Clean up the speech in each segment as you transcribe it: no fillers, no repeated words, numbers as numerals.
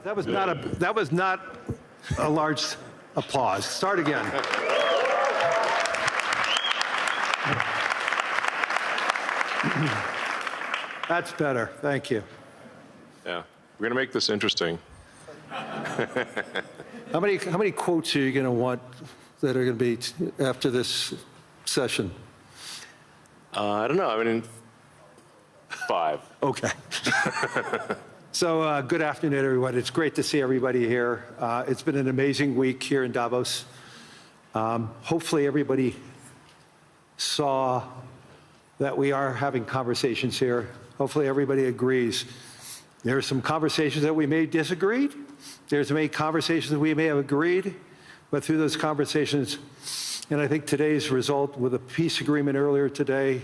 That was not a large applause. Start again. That's better. Thank you. Yeah, we're going to make this interesting. How many quotes are you going to want that are going to be after this session? I don't know. I mean, 5. Okay. So good afternoon, everyone. It's great to see everybody here. It's been an amazing week here in Davos. Hopefully everybody saw that we are having conversations here. Hopefully everybody agrees. There are some conversations that we may disagree. There's many conversations that we may have agreed, but through those conversations, and I think today's result with a peace agreement earlier today,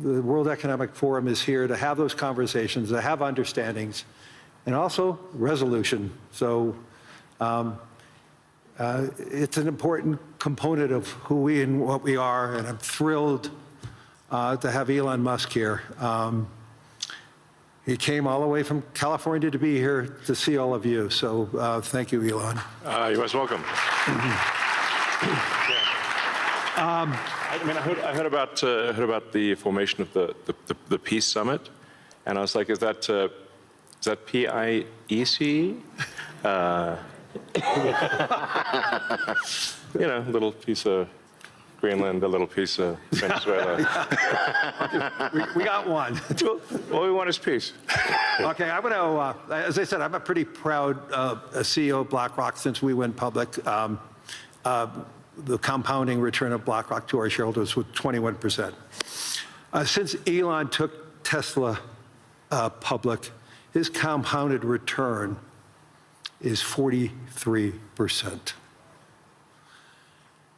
the World Economic Forum is here to have those conversations, to have understandings, and also resolution. So it's an important component of who we and what we are, and I'm thrilled to have Elon Musk here. He came all the way from California to be here to see all of you. So thank you, Elon. You're most welcome. I heard about the formation of the Peace Summit, and I was like, is that PIEC? You know, a little piece of Greenland, a little piece of Venezuela. we got one. All we want is peace. Okay, I'm going to, as I said, I'm a pretty proud CEO of BlackRock since we went public. The compounding return of BlackRock to our shareholders was 21%. Since Elon took Tesla public, his compounded return is 43%.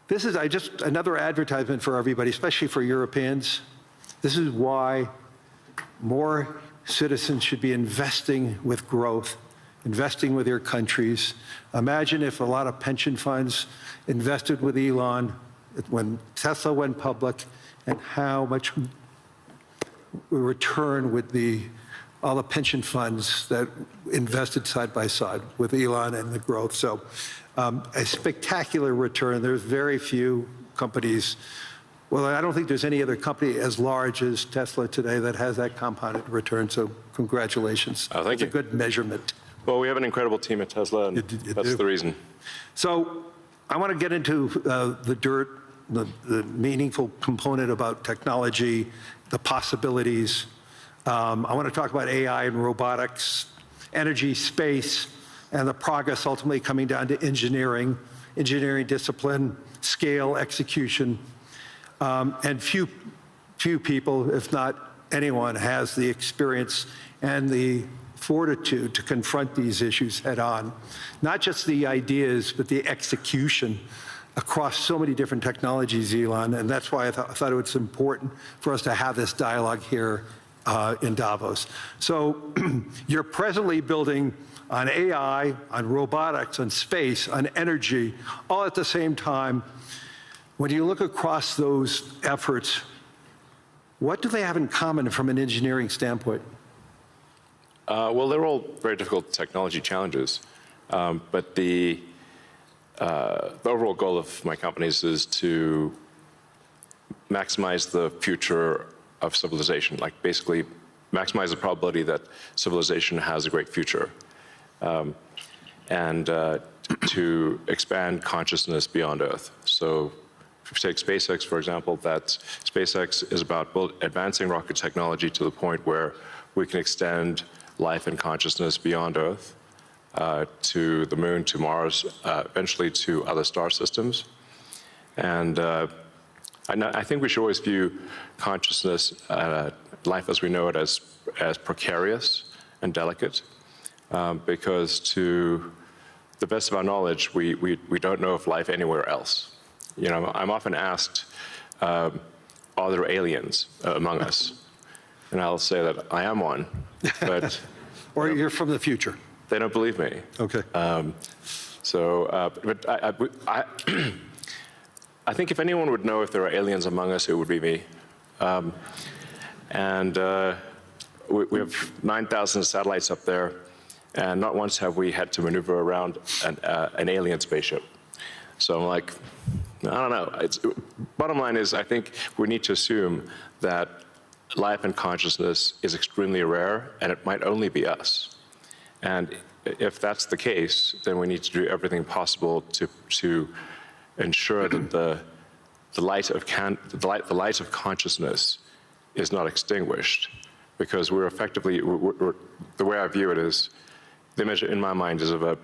This is just another advertisement for everybody, especially for Europeans. This is why more citizens should be investing with growth, investing with their countries. Imagine if a lot of pension funds invested with Elon when Tesla went public, and how much return would all the pension funds that invested side by side with Elon and the growth. So a spectacular return. There's very few companies. Well, I don't think there's any other company as large as Tesla today that has that compounded return. So congratulations. Oh, thank you. It's a good measurement. Well, we have an incredible team at Tesla, and that's the reason. So I want to get into the dirt, the meaningful component about technology, the possibilities. I want to talk about AI and robotics, energy, space, and the progress ultimately coming down to engineering discipline, scale, execution. And few people, if not anyone, has the experience and the fortitude to confront these issues head on. Not just the ideas, but the execution across so many different technologies, Elon, and that's why I thought it was important for us to have this dialogue here in Davos. So you're presently building on AI, on robotics, on space, on energy, all at the same time. When you look across those efforts, what do they have in common from an engineering standpoint? Well, they're all very difficult technology challenges, but the overall goal of my companies is to maximize the future of civilization, like basically maximize the probability that civilization has a great future, and to expand consciousness beyond Earth. So if you take SpaceX, for example, that SpaceX is about advancing rocket technology to the point where we can extend life and consciousness beyond Earth, to the moon, to Mars, eventually to other star systems. And I think we should always view consciousness, life as we know it, as precarious and delicate, because to the best of our knowledge, we don't know of life anywhere else. You know, I'm often asked, are there aliens among us? And I'll say that I am one, but... Or you're from the future. They don't believe me. Okay. But I think if anyone would know if there are aliens among us, it would be me. We have 9,000 satellites up there. And not once have we had to maneuver around an alien spaceship. So I'm like, I don't know. Bottom line is, I think we need to assume that life and consciousness is extremely rare, and it might only be us. And if that's the case, then we need to do everything possible to ensure that the light of consciousness is not extinguished, because we're effectively, the way I view it is, the image in my mind is of a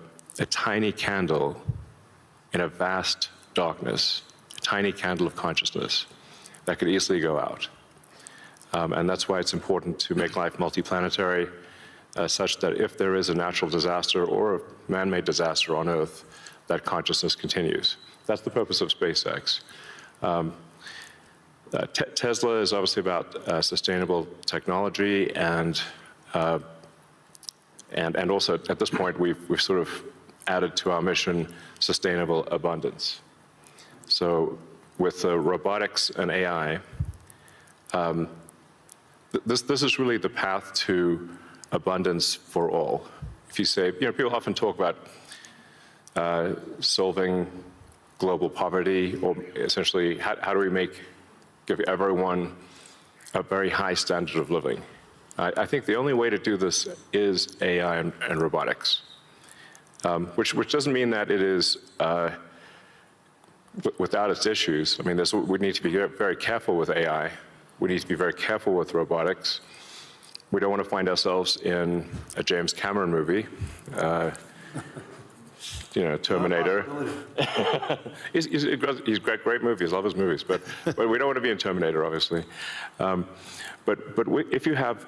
tiny candle in a vast darkness, a tiny candle of consciousness that could easily go out. And that's why it's important to make life multiplanetary, such that if there is a natural disaster or a man-made disaster on Earth, that consciousness continues. That's the purpose of SpaceX. Tesla is obviously about sustainable technology, and also at this point we've sort of added to our mission sustainable abundance. So with robotics and AI, this is really the path to abundance for all. If you say, people often talk about solving global poverty, or essentially how do we give everyone a very high standard of living. I think the only way to do this is AI and robotics, which doesn't mean that it is without its issues. I mean, we need to be very careful with AI. We need to be very careful with robotics. We don't want to find ourselves in a James Cameron movie, Terminator. He's got great movies, love his movies, but we don't want to be in Terminator, obviously. But if you have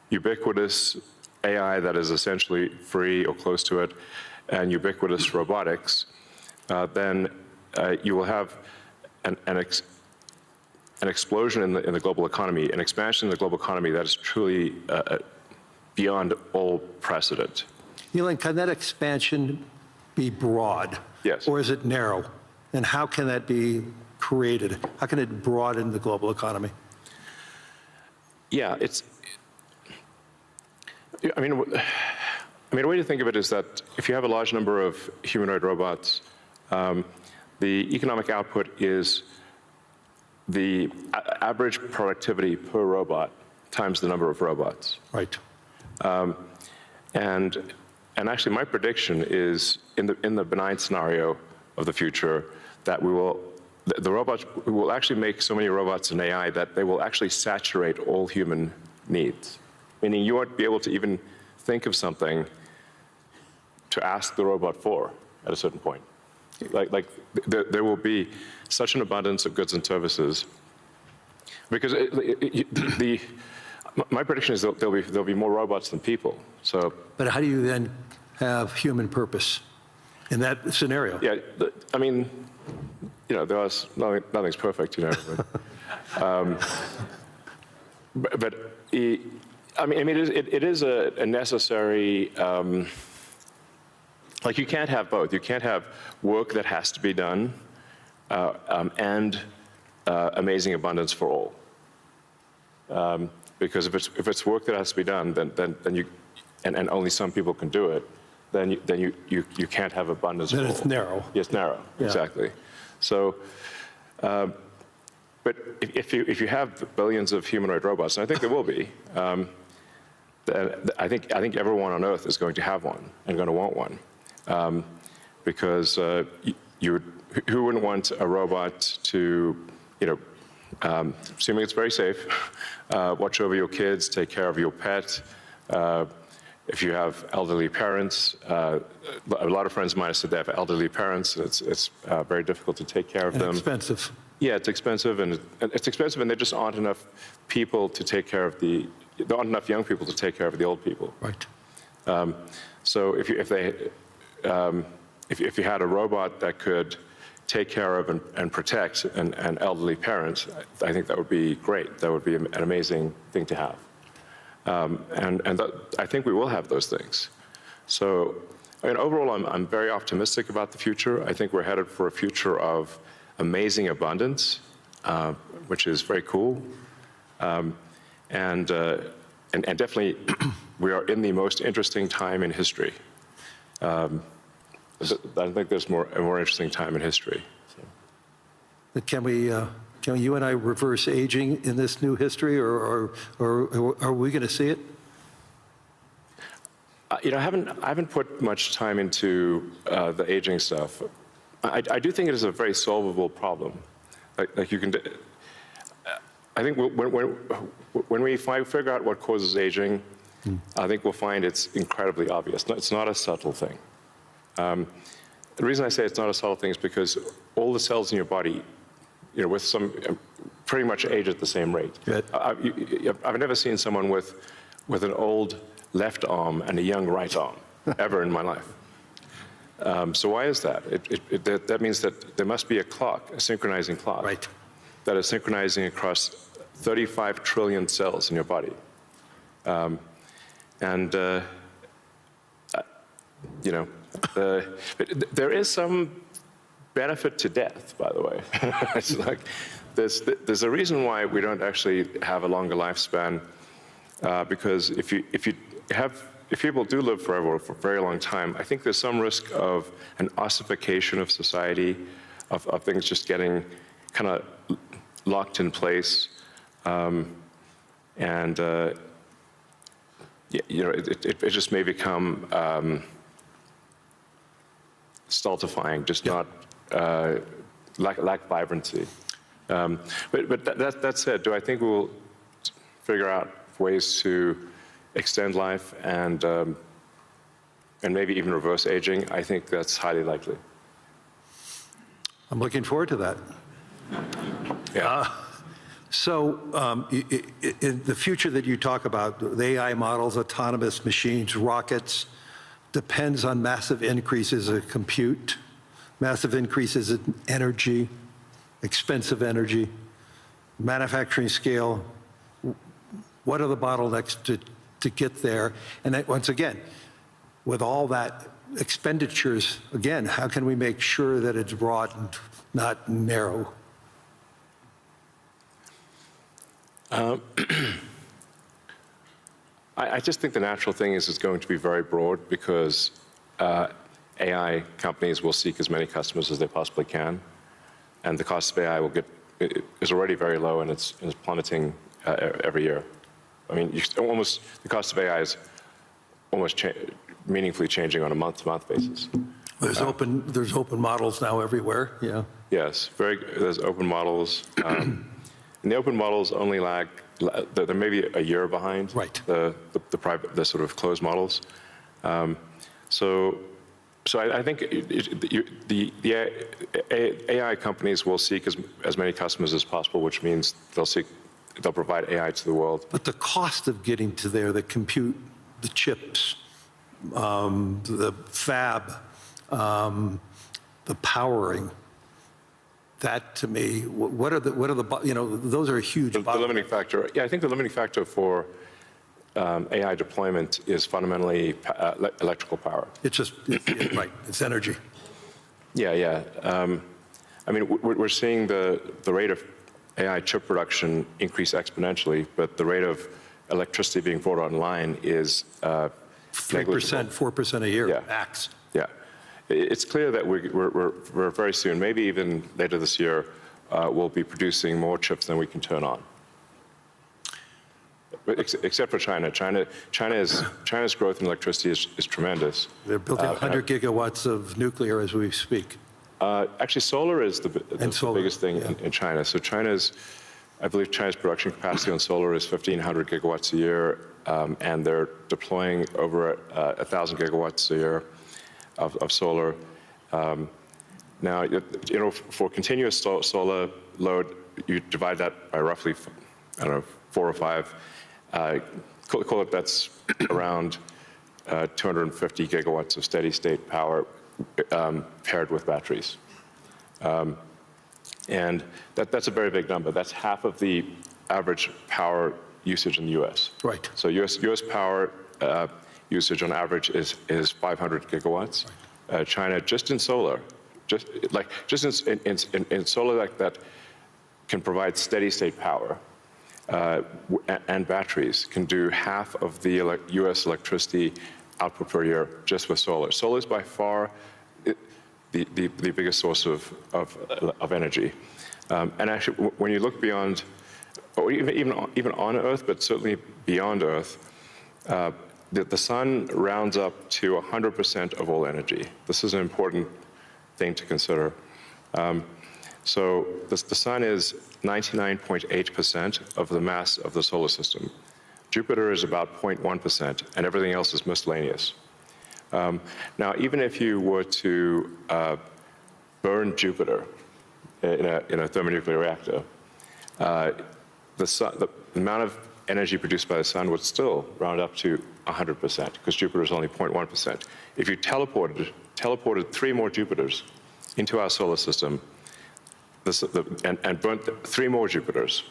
ubiquitous AI that is essentially free or close to it, and ubiquitous robotics, then you will have an explosion in the global economy, an expansion in the global economy that is truly beyond all precedent. Elon, can that expansion be broad? Yes. Or is it narrow? And how can that be created? How can it broaden the global economy? Yeah, I mean, a way to think of it is that if you have a large number of humanoid robots, the economic output is the average productivity per robot times the number of robots. Right. And actually, my prediction is in the benign scenario of the future that the robots will actually make so many robots and AI that they will actually saturate all human needs. Meaning you won't be able to even think of something to ask the robot for at a certain point. There will be such an abundance of goods and services, because my prediction is that there'll be more robots than people. So, but how do you then have human purpose in that scenario? Yeah, I mean, nothing's perfect, but I mean, it is a necessary. You can't have both. You can't have work that has to be done and amazing abundance for all. Because if it's work that has to be done, then you, and only some people can do it, then you can't have abundance. Then it's narrow. Yes, narrow. Yeah. Exactly. So, but if you have billions of humanoid robots, and I think there will be, I think everyone on Earth is going to have one and going to want one, because who wouldn't want a robot to, assuming it's very safe, watch over your kids, take care of your pet. If you have elderly parents, a lot of friends of mine have said they have elderly parents. It's very difficult to take care of them. Expensive. Yeah, it's expensive, and there just aren't enough people to take care of there aren't enough young people to take care of the old people. Right. So if you had a robot that could take care of and protect an elderly parent, I think that would be great. That would be an amazing thing to have. I think we will have those things. So, I mean, overall, I'm very optimistic about the future. I think we're headed for a future of amazing abundance, which is very cool, and definitely we are in the most interesting time in history. I don't think there's a more interesting time in history. So. Can you and I reverse aging in this new history, or are we going to see it? You know, I haven't put much time into the aging stuff. I do think it is a very solvable problem. Like you can, I think when we figure out what causes aging, I think we'll find it's incredibly obvious. It's not a subtle thing. The reason I say it's not a subtle thing is because all the cells in your body, you know, with some pretty much age at the same rate. Good. I've never seen someone with an old left arm and a young right arm ever in my life. So why is that? That means that there must be a clock, a synchronizing clock, Right. that is synchronizing across 35 trillion cells in your body. You know, there is some benefit to death, by the way. It's like, there's a reason why we don't actually have a longer lifespan, because if people do live forever for a very long time, I think there's some risk of an ossification of society, of things just getting kind of locked in place, and you know, it just may become stultifying, just not lack vibrancy. But that said, do I think we'll figure out ways to extend life and maybe even reverse aging? I think that's highly likely. I'm looking forward to that. Yeah. So in the future that you talk about, the AI models, autonomous machines, rockets, depends on massive increases in compute, massive increases in energy, expensive energy, manufacturing scale. What are the bottlenecks to get there? And that, once again, with all that expenditures, again, how can we make sure that it's broad and not narrow? I just think the natural thing is it's going to be very broad, because AI companies will seek as many customers as they possibly can, and the cost of AI is already very low, and it's plummeting every year. I mean, the cost of AI is almost meaningfully changing on a month-to-month basis. There's open models now everywhere. Yeah. Yes, there's open models. And the open models only lag, they're maybe a year behind. Right. The sort of closed models. So I think the AI companies will seek as many customers as possible, which means they'll provide AI to the world. But the cost of getting to there, the compute, the chips, the fab, the powering, that to me, what are the you know, those are a huge. The limiting factor, yeah, I think the limiting factor for AI deployment is fundamentally electrical power. It's just, right, it's energy. Yeah. I mean, we're seeing the rate of AI chip production increase exponentially, but the rate of electricity being brought online is 3%, 4% a year, Yeah. max. Yeah. It's clear that we're very soon, maybe even later this year, we'll be producing more chips than we can turn on. But except for China. China's growth in electricity is tremendous. They're building 100 gigawatts of nuclear as we speak. Actually, solar is the biggest thing in China. So I believe China's production capacity on solar is 1,500 gigawatts a year, and they're deploying over 1,000 gigawatts a year of solar. Now, you know, for continuous solar load, you divide that by roughly, I don't know, 4 or 5. Call it that's around 250 gigawatts of steady state power paired with batteries. And that's a very big number. That's half of the average power usage in the US. Right. So US power usage on average is 500 gigawatts. Right. China, just in solar, just in solar that can provide steady state power, and batteries can do half of the US electricity output per year just with solar. Solar is by far the biggest source of energy. And actually, when you look beyond, or even on Earth, but certainly beyond Earth, the sun rounds up to 100% of all energy. This is an important thing to consider. So the sun is 99.8% of the mass of the solar system. Jupiter is about 0.1%, and everything else is miscellaneous. Now, even if you were to burn Jupiter in a thermonuclear reactor, the amount of energy produced by the sun would still round up to 100%, because Jupiter is only 0.1%. If you teleported 3 more Jupiters into our solar system, and burnt 3 more Jupiters,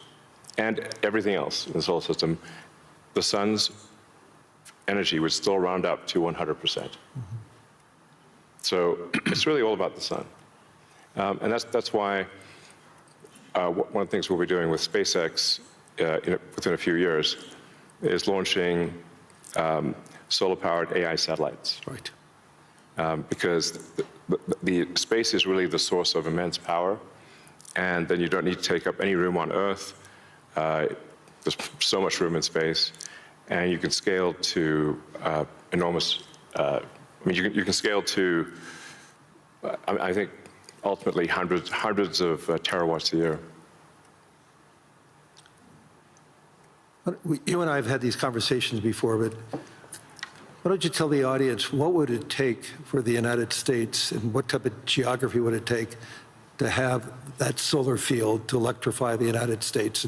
and everything else in the solar system, the sun's energy would still round up to 100%. So it's really all about the sun. And that's why one of the things we'll be doing with SpaceX within a few years is launching solar-powered AI satellites. Right. Because the space is really the source of immense power, and then you don't need to take up any room on Earth. There's so much room in space, and you can scale to enormous. I mean, you can scale to, I think, ultimately hundreds of terawatts a year. You and I have had these conversations before, but why don't you tell the audience, what would it take for the United States, and what type of geography would it take to have that solar field to electrify the United States?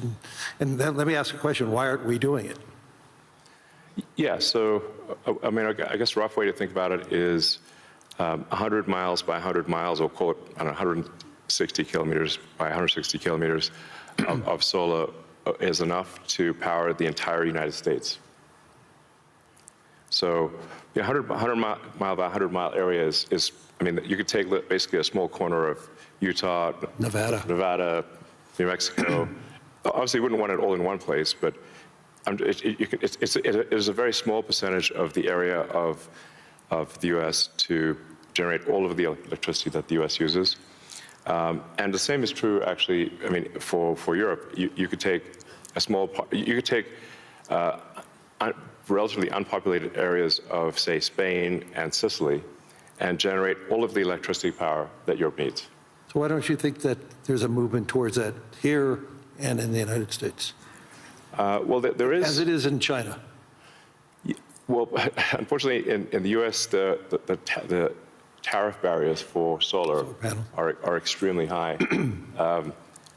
And then let me ask a question, why aren't we doing it? Yeah, so, I mean, I guess a rough way to think about it is 100 miles by 100 miles, or call it, I don't know, 160 kilometers by 160 kilometers of solar is enough to power the entire United States. So, 100 mile by 100 mile area is, I mean, you could take basically a small corner of Utah, Nevada, New Mexico. Obviously, you wouldn't want it all in one place, but it is a very small percentage of the area of the U.S. to generate all of the electricity that the U.S. uses. And the same is true, actually, I mean, for Europe. You could take a small part, you could take relatively unpopulated areas of, say, Spain and Sicily, and generate all of the electricity power that Europe needs. So why don't you think that there's a movement towards that here and in the United States? Well, there is. As it is in China. Well, unfortunately, in the U.S., the tariff barriers for solar are extremely high,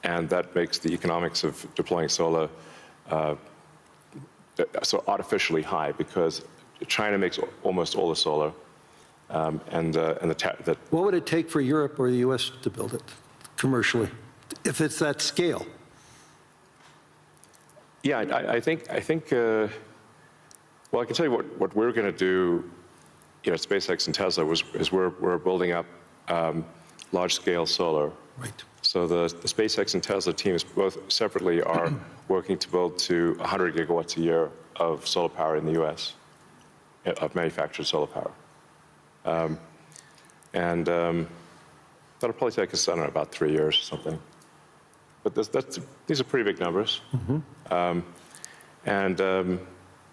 and that makes the economics of deploying solar so artificially high, because China makes almost all the solar, What would it take for Europe or the U.S. to build it commercially, if it's that scale? Yeah, I think. Well, I can tell you what we're going to do, at SpaceX and Tesla is we're building up large-scale solar. Right. So the SpaceX and Tesla teams both separately are working to build to 100 gigawatts a year of solar power in the U.S., of manufactured solar power. That'll probably take us, I don't know, about 3 years or something. But these are pretty big numbers. Mm-hmm.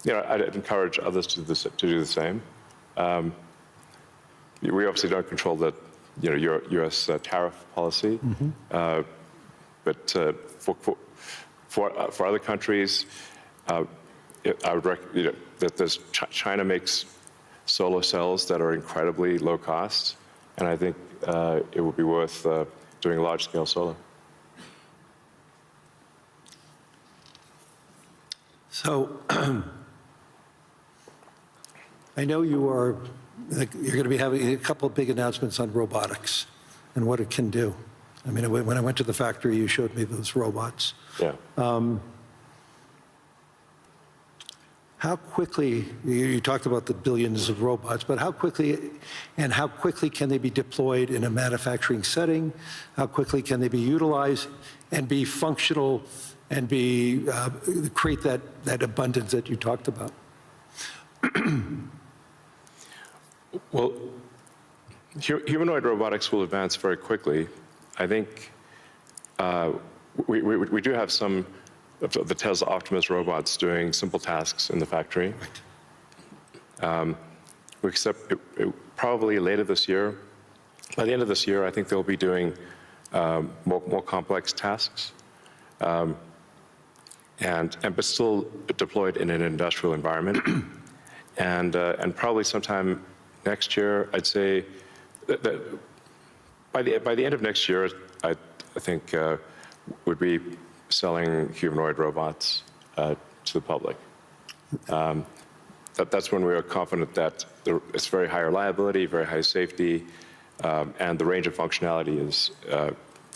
I'd encourage others to do the same. We obviously don't control the U.S. Tariff policy, mm-hmm. But for other countries, I would recommend that China makes solar cells that are incredibly low cost, and I think it would be worth doing large-scale solar. So I know you're going to be having a couple of big announcements on robotics and what it can do. I mean, when I went to the factory, you showed me those robots. Yeah. How quickly, you talked about the billions of robots, but how quickly can they be deployed in a manufacturing setting? How quickly can they be utilized and be functional and create that abundance that you talked about? Well, humanoid robotics will advance very quickly. I think we do have some of the Tesla Optimus robots doing simple tasks in the factory. We expect probably later this year. By the end of this year, I think they'll be doing more complex tasks, but still deployed in an industrial environment. And probably sometime next year, I'd say that by the end of next year, I think would be selling humanoid robots to the public. That's when we are confident that it's very high reliability, very high safety, and the range of functionality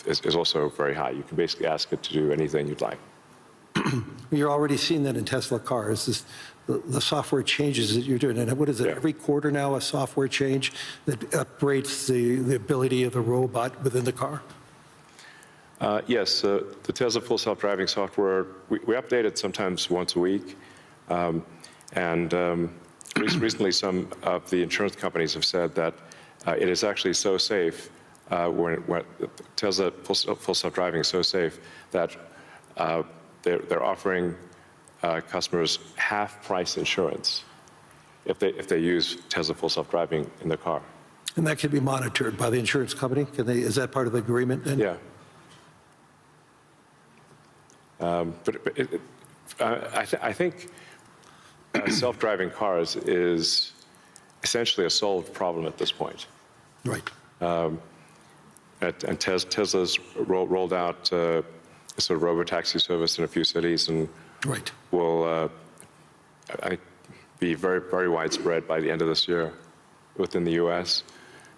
is also very high. You can basically ask it to do anything you'd like. You're already seeing that in Tesla cars, the software changes that you're doing. And what is it, every quarter now, a software change that upgrades the ability of the robot within the car? Yes, the Tesla Full Self-Driving software, we update it sometimes once a week. Recently, some of the insurance companies have said that it is actually so safe, when Tesla Full Self-Driving is so safe that they're offering customers half-price insurance if they use Tesla Full Self-Driving in their car. And that can be monitored by the insurance company? Is that part of the agreement then? Yeah. I think self-driving cars is essentially a solved problem at this point. Right. And Tesla's rolled out a sort of robotaxi service in a few cities, and right. will be very, very widespread by the end of this year within the U.S.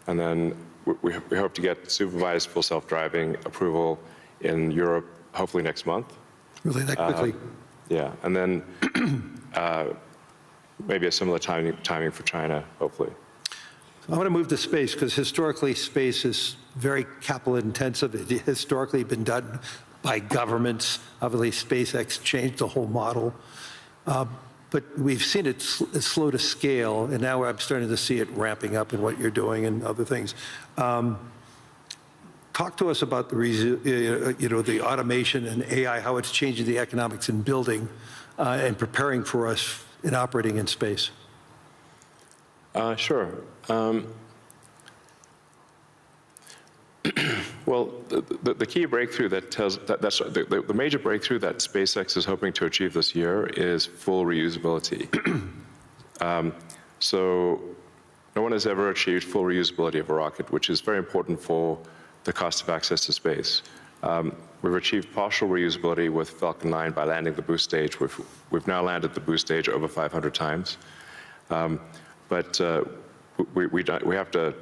And then we hope to get supervised full self-driving approval in Europe, hopefully next month. Really, that quickly? Yeah, and then maybe a similar timing for China, hopefully. I want to move to space because historically space is very capital intensive. It historically been done by governments. Obviously, SpaceX changed the whole model. But we've seen it slow to scale, and now I'm starting to see it ramping up in what you're doing and other things. Talk to us about the automation and AI, how it's changing the economics in building and preparing for us in operating in space. Sure. Well, the key breakthrough the major breakthrough that SpaceX is hoping to achieve this year is full reusability. So no one has ever achieved full reusability of a rocket, which is very important for the cost of access to space. We've achieved partial reusability with Falcon 9 by landing the boost stage. We've now landed the boost stage over 500 times. But we have to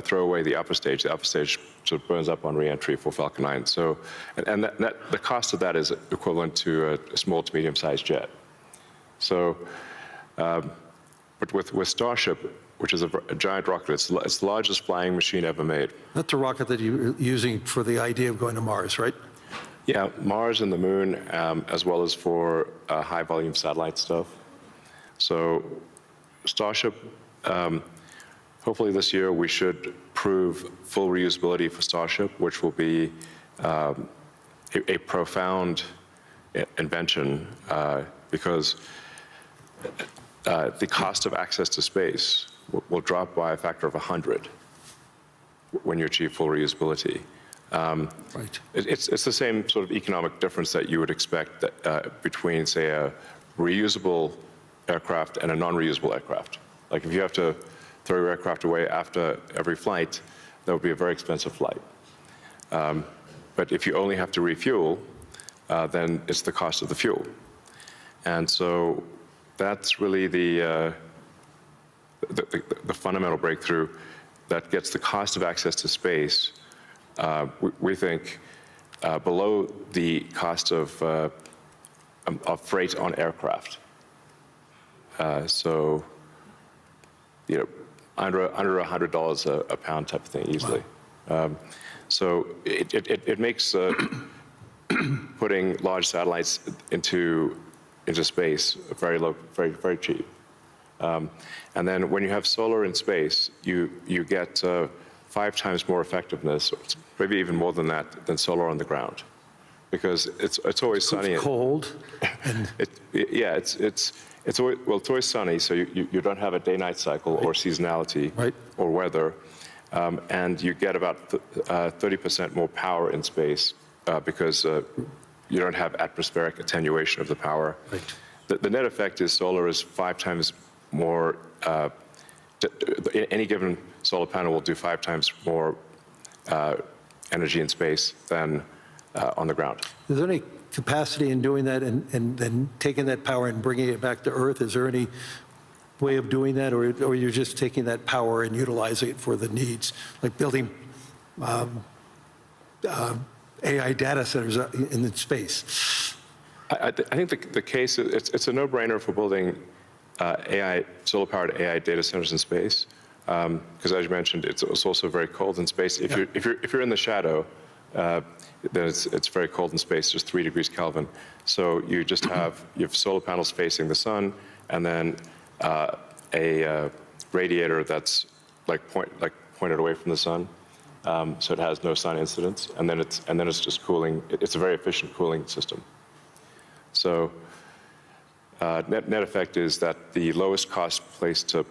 throw away the upper stage. The upper stage sort of burns up on reentry for Falcon 9. So, and the cost of that is equivalent to a small to medium-sized jet. So, but with Starship, which is a giant rocket, it's the largest flying machine ever made. That's a rocket that you're using for the idea of going to Mars, right? Yeah, Mars and the Moon, as well as for high-volume satellite stuff. So, Starship. Hopefully this year we should prove full reusability for Starship, which will be a profound invention because the cost of access to space will drop by a factor of 100 when you achieve full reusability. Right. It's the same sort of economic difference that you would expect between, say, a reusable aircraft and a non-reusable aircraft. Like if you have to throw your aircraft away after every flight, that would be a very expensive flight. But if you only have to refuel, then it's the cost of the fuel. And so that's really the fundamental breakthrough that gets the cost of access to space, we think, below the cost of freight on aircraft. So, under $100 a pound type of thing easily. Wow. So it makes putting large satellites into space, very low, very cheap. And then when you have solar in space, you get 5 times more effectiveness, maybe even more than that, than solar on the ground, because it's always sunny. It's cold. It's always sunny, so you don't have a day-night cycle or seasonality or weather, and you get about 30% more power in space because you don't have atmospheric attenuation of the power. Right. The net effect is solar is 5 times more. Any given solar panel will do 5 times more energy in space than on the ground. Is there any capacity in doing that and then taking that power and bringing it back to Earth? Is there any way of doing that, or you're just taking that power and utilizing it for the needs, like building AI data centers in space? I think the case, it's a no-brainer for building solar-powered AI data centers in space, because as you mentioned, it's also very cold in space. If you're in the shadow, then it's very cold in space, just 3 degrees Kelvin. So you just have solar panels facing the sun, and then a radiator that's pointed away from the sun, so it has no sun incidence, and then it's just cooling. It's a very efficient cooling system. So net effect is that the lowest cost place to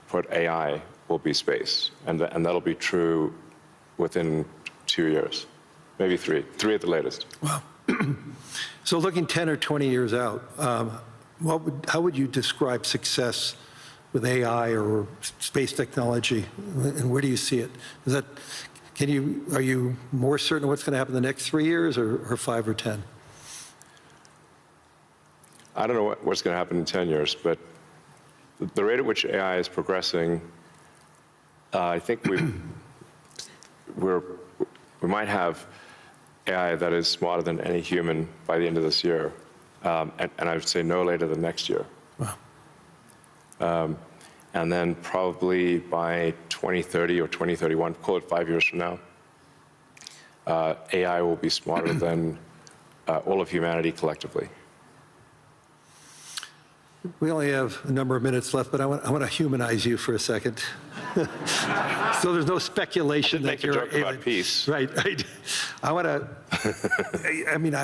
put AI will be space, and that'll be true within 2 years, maybe 3 at the latest. Wow. So looking 10 or 20 years out, how would you describe success with AI or space technology, and where do you see it? Are you more certain of what's going to happen in the next 3 years, or 5 or 10? I don't know what's going to happen in 10 years, but the rate at which AI is progressing, I think we might have AI that is smarter than any human by the end of this year, and I would say no later than next year. Wow. And then probably by 2030 or 2031, call it 5 years from now, AI will be smarter than all of humanity collectively. We only have a number of minutes left, but I want to humanize you for a second. So there's no speculation that you're a joke about peace. Right. I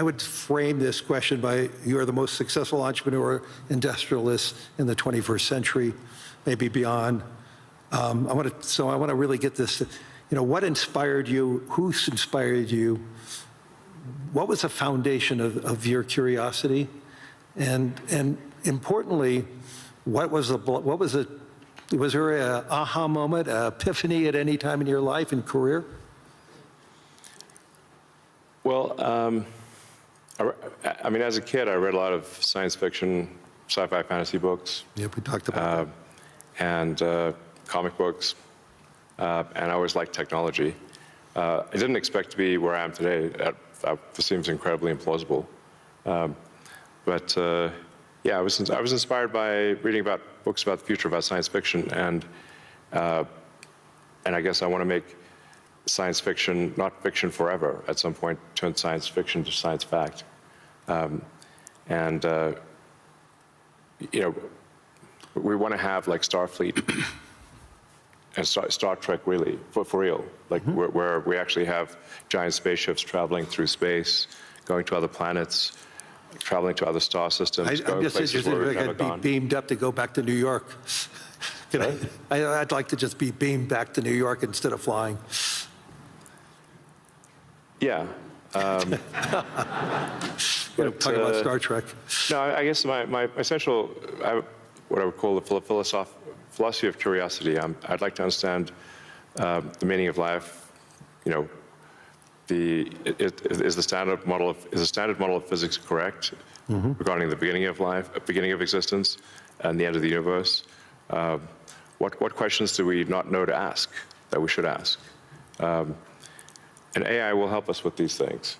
would frame this question by, you are the most successful entrepreneur, industrialist in the 21st century, maybe beyond. I want to really get this. What inspired you? Who inspired you? What was the foundation of your curiosity? And importantly, was there an aha moment, an epiphany at any time in your life and career? Well, as a kid, I read a lot of science fiction, sci-fi, fantasy books. Yeah, we talked about that. And comic books, and I always liked technology. I didn't expect to be where I am today. That seems incredibly implausible. But I was inspired by reading about books about the future, about science fiction, and I guess I want to make science fiction not fiction forever. At some point, turn science fiction to science fact, we want to have like Starfleet and Star Trek, really, for real, like where we actually have giant spaceships traveling through space, going to other planets, traveling to other star systems. I'm just interested if I could be beamed up to go back to New York. I'd like to just be beamed back to New York instead of flying. Yeah. Talking about Star Trek. No, I guess my essential, what I would call the philosophy of curiosity. I'd like to understand the meaning of life. Is the standard model of physics correct regarding the beginning of life, beginning of existence, and the end of the universe? What questions do we not know to ask that we should ask? And AI will help us with these things.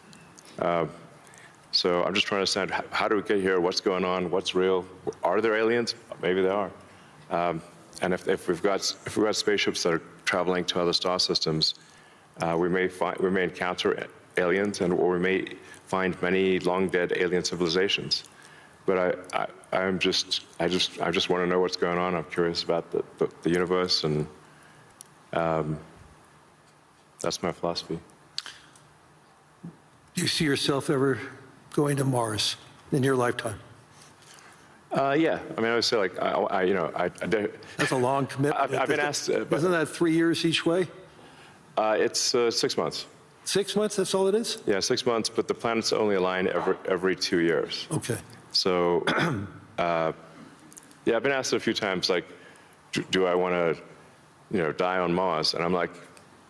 So I'm just trying to understand, how do we get here? What's going on? What's real? Are there aliens? Maybe there are. And if we've got spaceships that are traveling to other star systems, we may encounter aliens, or we may find many long-dead alien civilizations. But I just want to know what's going on. I'm curious about the universe, and that's my philosophy. Do you see yourself ever going to Mars in your lifetime? Yeah, I mean, I would say like, That's a long commitment. I've been asked. Isn't that 3 years each way? It's 6 months. 6 months, that's all it is? Yeah, 6 months, but the planets only align every 2 years. Okay. So, yeah, I've been asked a few times, like, do I want to, die on Mars? And I'm like,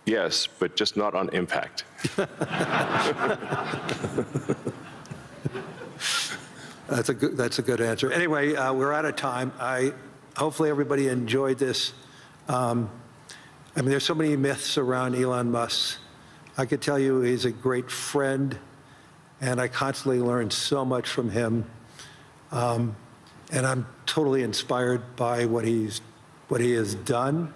yes, but just not on impact. That's a good answer. Anyway, we're out of time. Hopefully everybody enjoyed this. I mean, there's so many myths around Elon Musk. I could tell you he's a great friend, and I constantly learn so much from him. And I'm totally inspired by what he has done.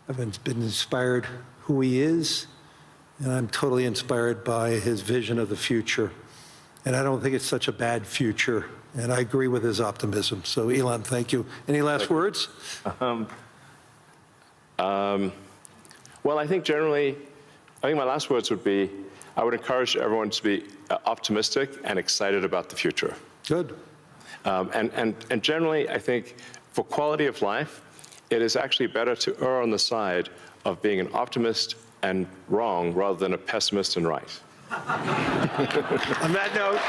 I've been inspired who he is, and I'm totally inspired by his vision of the future. And I don't think it's such a bad future, and I agree with his optimism. So, Elon, thank you. Any last words? Well, I think my last words would be, I would encourage everyone to be optimistic and excited about the future. Good. And generally, I think for quality of life, it is actually better to err on the side of being an optimist and wrong rather than a pessimist and right. On that note.